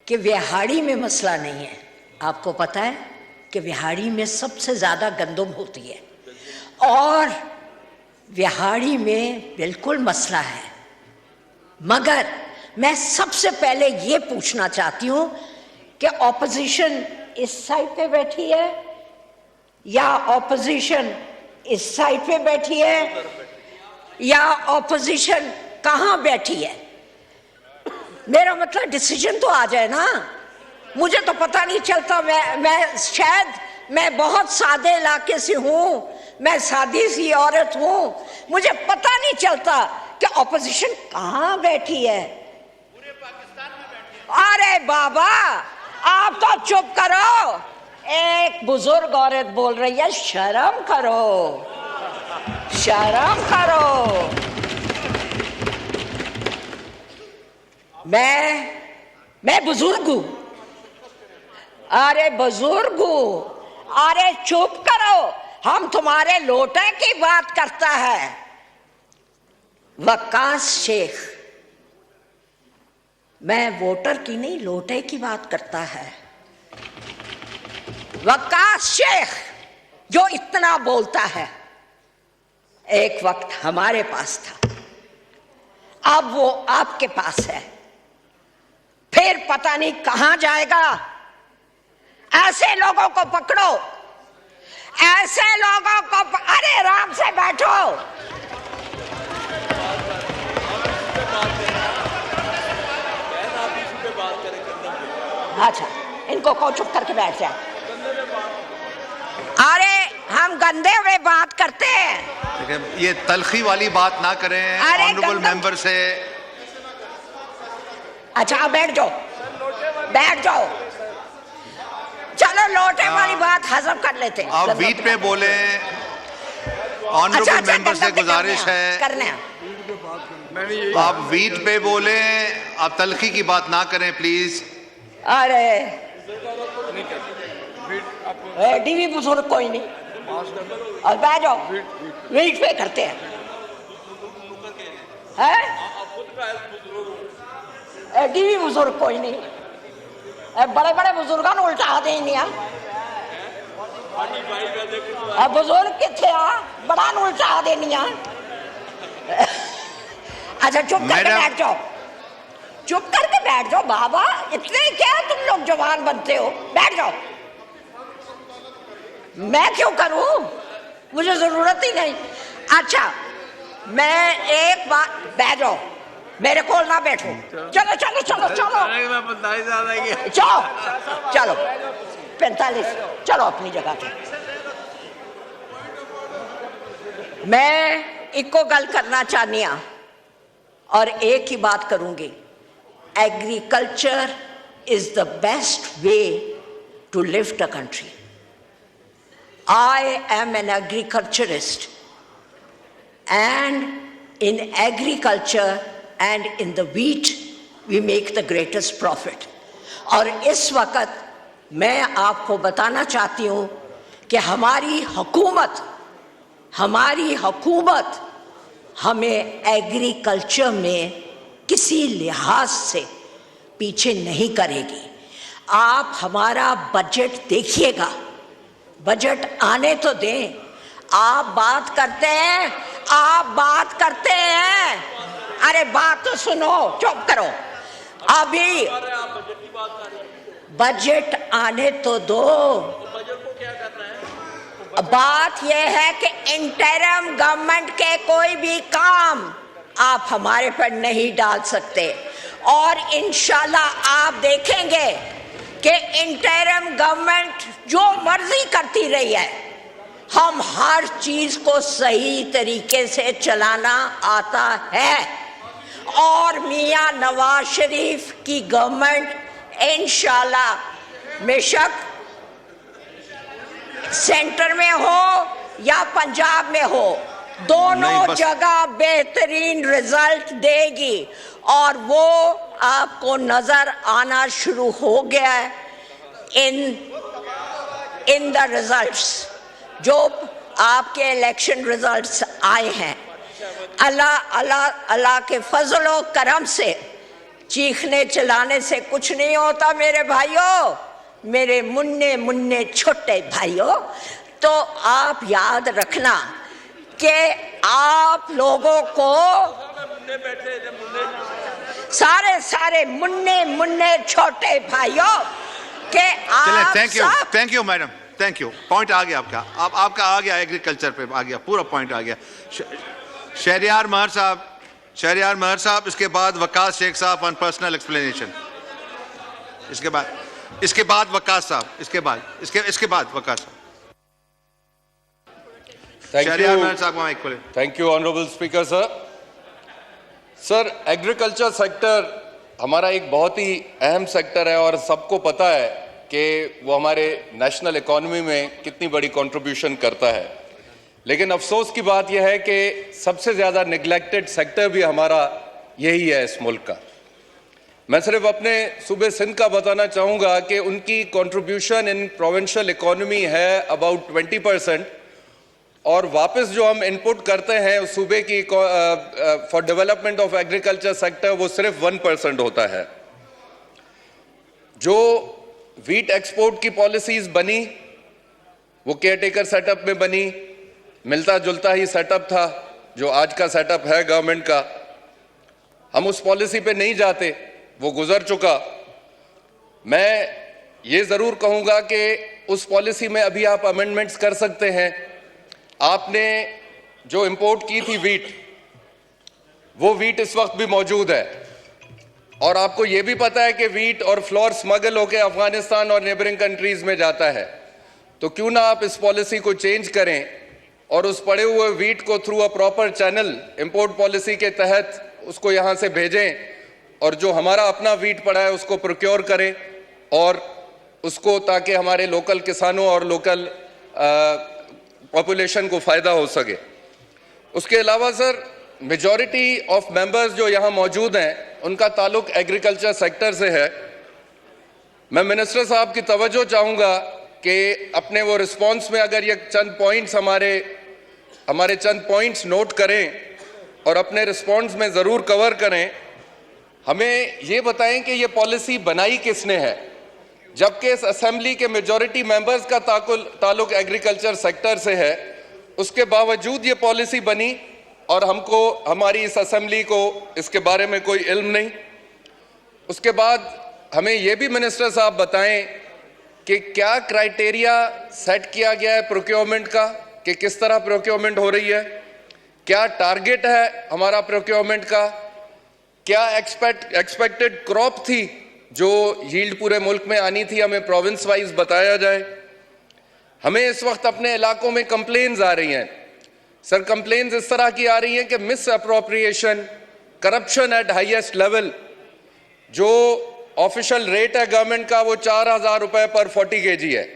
कि विहाड़ी में मसला नहीं है। आपको पता है कि विहाड़ी में सबसे ज़्यादा गंदम होती है और विहाड़ी में बिल्कुल मसला है। मगर मैं सबसे पहले ये पूछना चाहती हूँ कि ऑपोजिशन इस साइड पे बैठी है या ऑपोजिशन इस साइड पे बैठी है या ऑपोजिशन कहाँ बैठी है? मेरा मतलब डिसीजन तो आ जाए ना। मुझे तो पता नहीं चलता। मैं बहुत सादे इलाके से हूँ, मैं सादी सी औरत हूँ, मुझे पता नहीं चलता कि ऑपोजिशन कहाँ बैठी है। पूरे पाकिस्तान में बैठी है। अरे बाबा आप तो चुप करो। एक बुजुर्ग औरत बोल रही है, शर्म करो, शर्म करो। मैं बुजुर्ग हूं। अरे बुजुर्ग हूं, अरे चुप करो। हम तुम्हारे लोटे की बात करता है। वक्कास शेख, मैं वोटर की नहीं लोटे की बात करता है। वक्कास शेख जो इतना बोलता है, एक वक्त हमारे पास था, अब वो आपके पास है, फिर पता नहीं कहां जाएगा। ऐसे लोगों को पकड़ो, ऐसे लोगों को अरे आराम से बैठो। अच्छा, इनको कहो चुप करके बैठ जाए। अरे हम गंदे हुए बात करते हैं। ये तलखी वाली बात ना करें ऑनरेबल मेंबर से। अच्छा आप बैठ जाओ, बैठ जाओ। चलो लोटे वाली बात हजम कर लेते हैं। आप बीच पे बोले। ऑनरेबल मेंबर से गुजारिश है, करने आप बीच पे बोले, आप तलखी की बात ना करें प्लीज। अरे डीवी बुजुर्ग कोई नहीं, और बैठ जाओ, वेट पे करते हैं। डीवी बुजुर्ग कोई नहीं, बड़े बड़े बुजुर्गों ने उल्टा देनी है। बुजुर्ग किथे आ, बड़ा ने उल्टा देनी है। अच्छा चुप करके बैठ जाओ, चुप करके बैठ जाओ बाबा। इतने क्या तुम लोग जवान बनते हो, बैठ जाओ। मैं क्यों करूं, मुझे जरूरत ही नहीं। अच्छा मैं एक बात, बैठ जाओ, मेरे को ना बैठो। चलो चलो चलो चलो चलो चलो 45, चलो अपनी जगह पे। मैं इको गल करना चाहनी हाँ और एक ही बात करूंगी। Agriculture is the best way to lift a country. I am an agriculturist, and in agriculture and in the wheat we make the greatest profit. और इस वक्त मैं आपको बताना चाहती हूँ कि हमारी हुकूमत हमें एग्रीकल्चर में किसी लिहाज से पीछे नहीं करेगी। आप हमारा बजट देखिएगा, बजट आने तो दें। आप बात करते हैं, अरे बात तो सुनो, चुप करो। अभी बजट आने तो दो। बजट को क्या करना है? बात यह है कि इंटरिम गवर्नमेंट के कोई भी काम आप हमारे पर नहीं डाल सकते, और इंशाल्लाह आप देखेंगे कि इंटरिम गवर्नमेंट जो मर्जी करती रही है, हम हर चीज को सही तरीके से चलाना आता है। और मियां नवाज शरीफ की गवर्नमेंट इंशाल्लाह, बेशक सेंटर में हो या पंजाब में हो, दोनों जगह बेहतरीन रिजल्ट देगी। और वो आपको नजर आना शुरू हो गया है इन द रिजल्ट्स, जो आपके इलेक्शन रिजल्ट्स आए हैं। अल्लाह के फजल व करम से चीखने चिल्लाने से कुछ नहीं होता मेरे भाइयों, मेरे मुन्ने मुन्ने छोटे भाइयों। तो आप याद रखना कि आप लोगों को सारे मुन्ने मुन्ने छोटे भाइयों के आप thank you madam, thank you. Point आ गया आपका, आपका आ गया, एग्रीकल्चर पे आ गया, पूरा पॉइंट आ गया। शहरियार महर साहब, इसके बाद वकास शेख साहब ऑन पर्सनल एक्सप्लेनेशन, इसके बाद वकास साहब, इसके बाद वकास साहब। शहरियार महर साहब को माइक खोले। Thank you honourable speaker sir, agriculture sector हमारा एक बहुत ही अहम सेक्टर है और सबको पता है कि वो हमारे नेशनल इकोनॉमी में कितनी बड़ी कंट्रीब्यूशन करता है। लेकिन अफसोस की बात यह है कि सबसे ज़्यादा निगलेक्टेड सेक्टर भी हमारा यही है इस मुल्क का। मैं सिर्फ अपने सूबे सिंध का बताना चाहूँगा कि उनकी कंट्रीब्यूशन इन प्रोविंशियल इकोनॉमी है अबाउट 20%, और वापस जो हम इनपुट करते हैं उस सूबे की for development of agriculture sector वो सिर्फ 1% होता है। जो वीट एक्सपोर्ट की पॉलिसीज बनी वो केयरटेकर सेटअप में बनी, मिलता जुलता ही सेटअप था जो आज का सेटअप है गवर्नमेंट का। हम उस पॉलिसी पे नहीं जाते, वो गुजर चुका। मैं ये ज़रूर कहूँगा कि उस पॉलिसी में अभी आप अमेंडमेंट्स कर सकते हैं। आपने जो इंपोर्ट की थी वीट, वो वीट इस वक्त भी मौजूद है, और आपको ये भी पता है कि वीट और फ्लोर स्मगल होकर अफगानिस्तान और नेबरिंग कंट्रीज में जाता है। तो क्यों ना आप इस पॉलिसी को चेंज करें और उस पड़े हुए वीट को through a proper channel import policy के तहत उसको यहाँ से भेजें, और जो हमारा अपना वीट पड़ा है उसको प्रोक्योर करें, और उसको ताकि हमारे लोकल किसानों और लोकल पॉपुलेशन को फ़ायदा हो सके। उसके अलावा सर, मेजॉरिटी ऑफ मेंबर्स जो यहाँ मौजूद हैं उनका ताल्लुक एग्रीकल्चर सेक्टर से है। मैं मिनिस्टर साहब की तवज्जो चाहूँगा कि अपने वो रिस्पॉन्स में अगर ये चंद पॉइंट्स नोट करें और अपने रिस्पॉन्स में ज़रूर कवर करें। हमें ये बताएं कि ये पॉलिसी बनाई किसने है, जबकि इस असेंबली के मेजॉरिटी मेंबर्स का ताल्लुक एग्रीकल्चर सेक्टर से है। उसके बावजूद ये पॉलिसी बनी और हमारी इस असेंबली को इसके बारे में कोई इल्म नहीं। उसके बाद हमें ये भी मिनिस्टर साहब बताएं कि क्या क्राइटेरिया सेट किया गया है प्रोक्योरमेंट का, कि किस तरह प्रोक्योरमेंट हो रही है, क्या टारगेट है हमारा प्रोक्योरमेंट का, क्या एक्सपेक्टेड क्रॉप थी जो यील्ड पूरे मुल्क में आनी थी, हमें प्रोविंस वाइज बताया जाए। हमें इस वक्त अपने इलाकों में कंप्लेन्स आ रही हैं सर, कंप्लेन्स इस तरह की आ रही हैं कि miss appropriation, corruption eight highest level. जो ऑफिशियल रेट है गवर्नमेंट का वो 4,000 रुपए पर 40 kg है,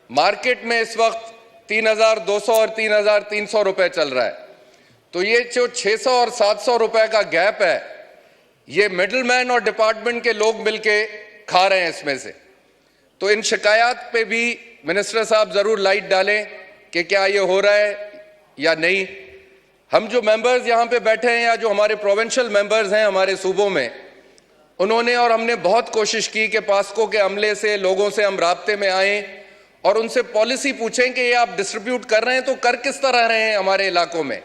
मार्केट में इस वक्त 3,200 और 3,300 रुपए चल रहा है। तो ये जो 600 और 700 रुपए का गैप है, ये मिडलमैन और डिपार्टमेंट के लोग मिलके खा रहे हैं इसमें से। तो इन शिकायत पे भी मिनिस्टर साहब ज़रूर लाइट डालें कि क्या ये हो रहा है या नहीं। हम जो मेंबर्स यहाँ पे बैठे हैं या जो हमारे प्रोविंशियल मेंबर्स हैं हमारे सूबों में, उन्होंने और हमने बहुत कोशिश की कि पास्को के अमले से, लोगों से हम राब्ते में आएँ और उनसे पॉलिसी पूछें कि ये आप डिस्ट्रीब्यूट कर रहे हैं तो कर किस तरह रहे हैं हमारे इलाकों में।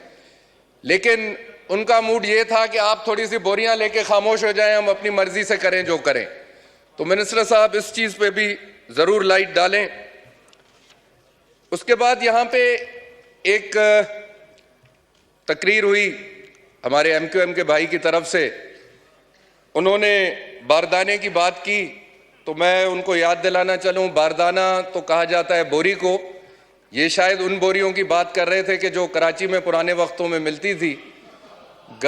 लेकिन उनका मूड ये था कि आप थोड़ी सी बोरियां लेके खामोश हो जाएं, हम अपनी मर्जी से करें जो करें। तो मिनिस्टर साहब इस चीज़ पे भी ज़रूर लाइट डालें। उसके बाद यहाँ पे एक तकरीर हुई हमारे MQM के भाई की तरफ से, उन्होंने बारदाने की बात की, तो मैं उनको याद दिलाना चलूँ, बारदाना तो कहा जाता है बोरी को। ये शायद उन बोरियों की बात कर रहे थे कि जो कराची में पुराने वक्तों में मिलती थी।